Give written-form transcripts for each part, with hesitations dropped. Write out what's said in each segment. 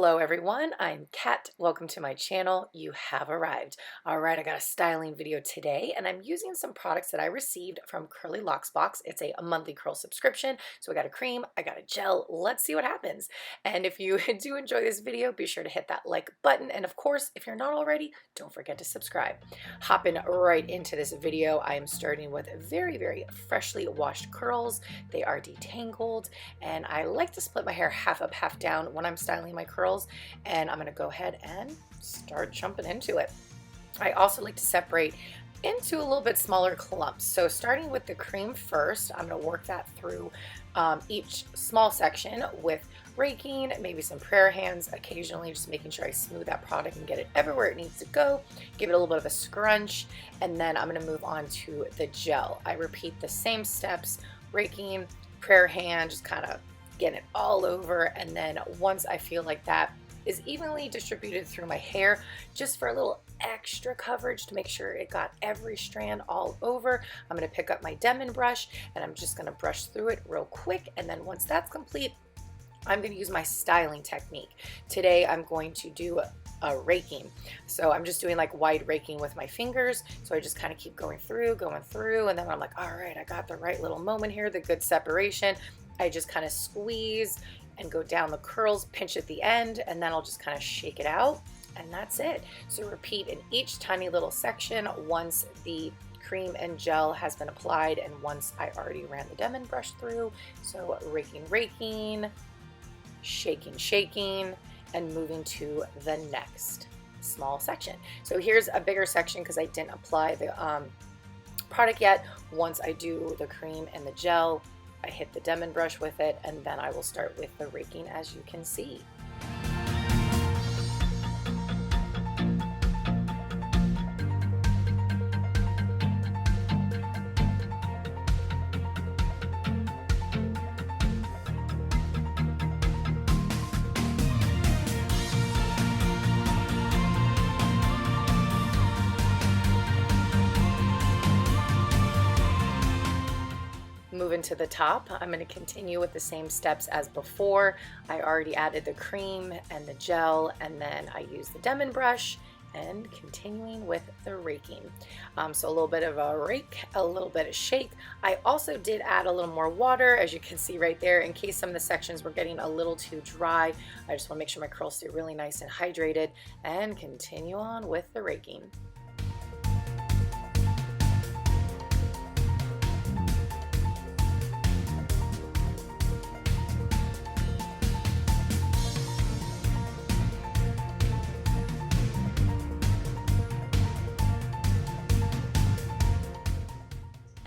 Hello everyone, I'm Kat. Welcome to my channel. You have arrived. All right, I got a styling video today and I'm using some products that I received from Lox Box. It's a monthly curl subscription. So I got a cream, I got a gel. Let's see what happens. And if you do enjoy this video, be sure to hit that like button. And of course, if you're not already, don't forget to subscribe. Hopping right into this video, I am starting with very freshly washed curls. They are detangled and I like to split my hair half up, half down when I'm styling my curls, and I'm going to go ahead and start jumping into it. I also like to separate into a little bit smaller clumps. So starting with the cream first, I'm going to work that through each small section with raking, maybe some prayer hands, occasionally just making sure I smooth that product and get it everywhere it needs to go, give it a little bit of a scrunch, and then I'm going to move on to the gel. I repeat the same steps, raking, prayer hand, just kind of getting it all over, and then once I feel like that is evenly distributed through my hair, just for a little extra coverage to make sure it got every strand all over, I'm going to pick up my Denman brush and I'm just going to brush through it real quick, and then once that's complete, I'm going to use my styling technique. Today I'm going to do a raking. So I'm just doing like wide raking with my fingers. So I just kind of keep going through, and then I'm like, all right, I got the right little moment here, the good separation. I just kind of squeeze and go down the curls, pinch at the end, and then I'll just kind of shake it out, and that's it. So repeat in each tiny little section once the cream and gel has been applied and once I already ran the Denman brush through. So raking, shaking, and moving to the next small section. So here's a bigger section because I didn't apply the product yet. Once I do the cream and the gel, I hit the Denman brush with it, and then I will start with the raking, as you can see. Moving to the top, I'm going to continue with the same steps as before. I already added the cream and the gel, and then I use the Denman brush and continuing with the raking. So a little bit of a rake, a little bit of shake. I also did add a little more water, as you can see right there, in case some of the sections were getting a little too dry. I just want to make sure my curls stay really nice and hydrated, and continue on with the raking.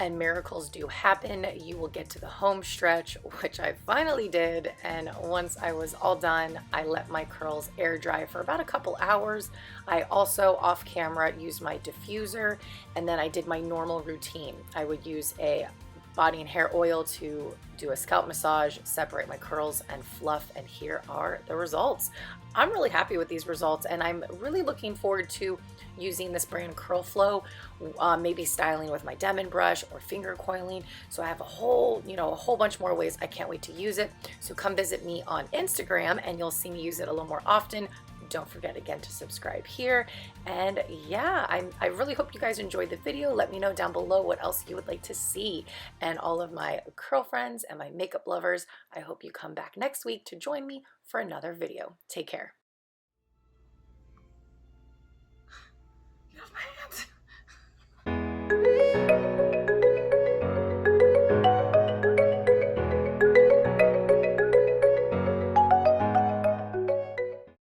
And miracles do happen. You will get to the home stretch, which I finally did, and once I was all done, I let my curls air dry for about a couple hours. I also off camera used my diffuser, and then I did my normal routine. I would use a body and hair oil to do a scalp massage, separate my curls and fluff, and here are the results. I'm really happy with these results, and I'm really looking forward to using this brand CurlFlo, maybe styling with my Denman brush or finger coiling. So I have a whole bunch more ways. I can't wait to use it. So come visit me on Instagram and you'll see me use it a little more often. Don't forget again to subscribe here. And yeah, I really hope you guys enjoyed the video. Let me know down below what else you would like to see. And all of my curl friends and my makeup lovers, I hope you come back next week to join me for another video. Take care.